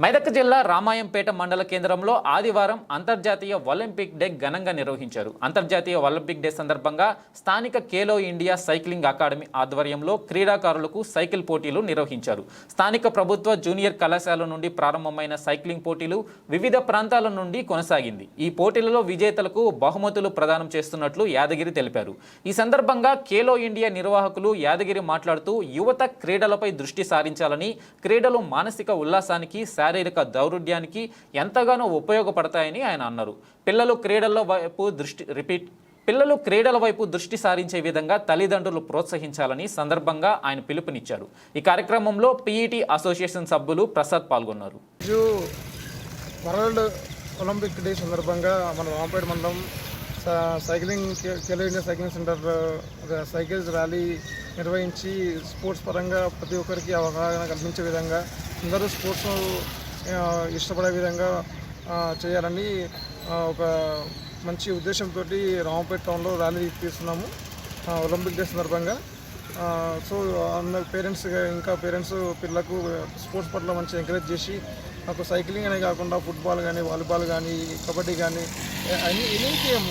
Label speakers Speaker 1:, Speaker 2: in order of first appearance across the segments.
Speaker 1: మెదక్ జిల్లా రామాయంపేట మండల కేంద్రంలో ఆదివారం అంతర్జాతీయ ఒలింపిక్ డే ఘనంగా నిర్వహించారు. అంతర్జాతీయ ఒలింపిక్ డే సందర్భంగా స్థానిక ఖేలో ఇండియా సైక్లింగ్ అకాడమీ ఆధ్వర్యంలో క్రీడాకారులకు సైకిల్ పోటీలు నిర్వహించారు. స్థానిక ప్రభుత్వ జూనియర్ కళాశాల నుండి ప్రారంభమైన సైక్లింగ్ పోటీలు వివిధ ప్రాంతాల నుండి కొనసాగింది. ఈ పోటీలలో విజేతలకు బహుమతులు ప్రదానం చేస్తున్నట్లు యాదగిరి తెలిపారు. ఈ సందర్భంగా ఖేలో ఇండియా నిర్వాహకులు యాదగిరి మాట్లాడుతూ యువత క్రీడలపై దృష్టి సారించాలని, క్రీడలు మానసిక ఉల్లాసానికి, శారీరక దౌర్బల్యానికి ఎంతగానో ఉపయోగపడతాయని ఆయన అన్నారు. పిల్లలు క్రీడల వైపు దృష్టి సారించే విధంగా తల్లిదండ్రులు ప్రోత్సహించాలని సందర్భంగా ఆయన పిలుపునిచ్చారు. ఈ కార్యక్రమంలో పీఈటీ అసోసియేషన్ సభ్యులు ప్రసాద్ పాల్గొన్నారు.
Speaker 2: వరల్డ్ ఒలింపిక్ డే సందర్భంగా మన రాంపేట మండలం cycling Khelo India cycling centre cycles rally నిర్వహించి స్పోర్ట్స్ పరంగా ప్రతి ఒక్కరికి అవగాహన కల్పించే విధంగా అందరూ స్పోర్ట్స్ ఇష్టపడే విధంగా చేయాలని ఒక మంచి ఉద్దేశంతో రామపేట టౌన్లో ర్యాలీ తీస్తున్నాము ఒలింపిక్ డే సందర్భంగా. సో అందరు పేరెంట్స్ పిల్లలకు స్పోర్ట్స్ పట్ల మంచి ఎంకరేజ్ చేసి నాకు సైక్లింగ్ అనే కాకుండా ఫుట్బాల్ కానీ, వాలీబాల్ కానీ, కబడ్డీ కానీ ఎనీ గేమ్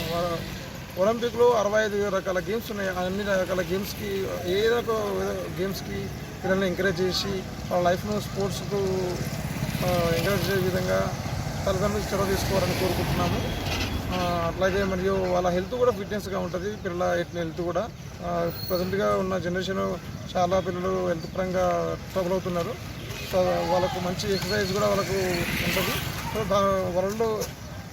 Speaker 2: ఒలింపిక్లో 65 రకాల గేమ్స్ ఉన్నాయి. అన్ని రకాల గేమ్స్కి ఏదో ఒక గేమ్స్కి పిల్లల్ని ఎంకరేజ్ చేసి వాళ్ళ లైఫ్ను స్పోర్ట్స్కు ఎంకరేజ్ చేసే విధంగా తల్లిదండ్రులు చొరవ తీసుకోవాలని కోరుకుంటున్నాము. అట్లాగే మరియు వాళ్ళ హెల్త్ కూడా ఫిట్నెస్గా ఉంటుంది. పిల్లల హెల్త్ కూడా ప్రజెంట్గా ఉన్న జనరేషన్ చాలా పిల్లలు హెల్త్ పరంగా ట్రబుల్ అవుతున్నారు. సో వాళ్ళకు మంచి ఎక్సర్సైజ్ కూడా వాళ్ళకు ఉంటుంది. So world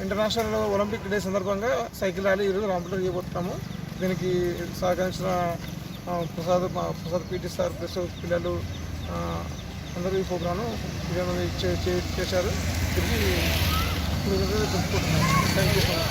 Speaker 2: international Olympic day సందర్భంగా సైకిల్ ర్యాలీ ఈరోజు రాంపేటలో చేయబోతున్నాము. దీనికి సహకరించిన ప్రసాద్ పీటీ సార్ ప్లస్ పిల్లలు అందరూ ఈ ప్రోగ్రాను చేశారు. తిరిగి తెలుసుకుంటున్నాను. Thank you so much.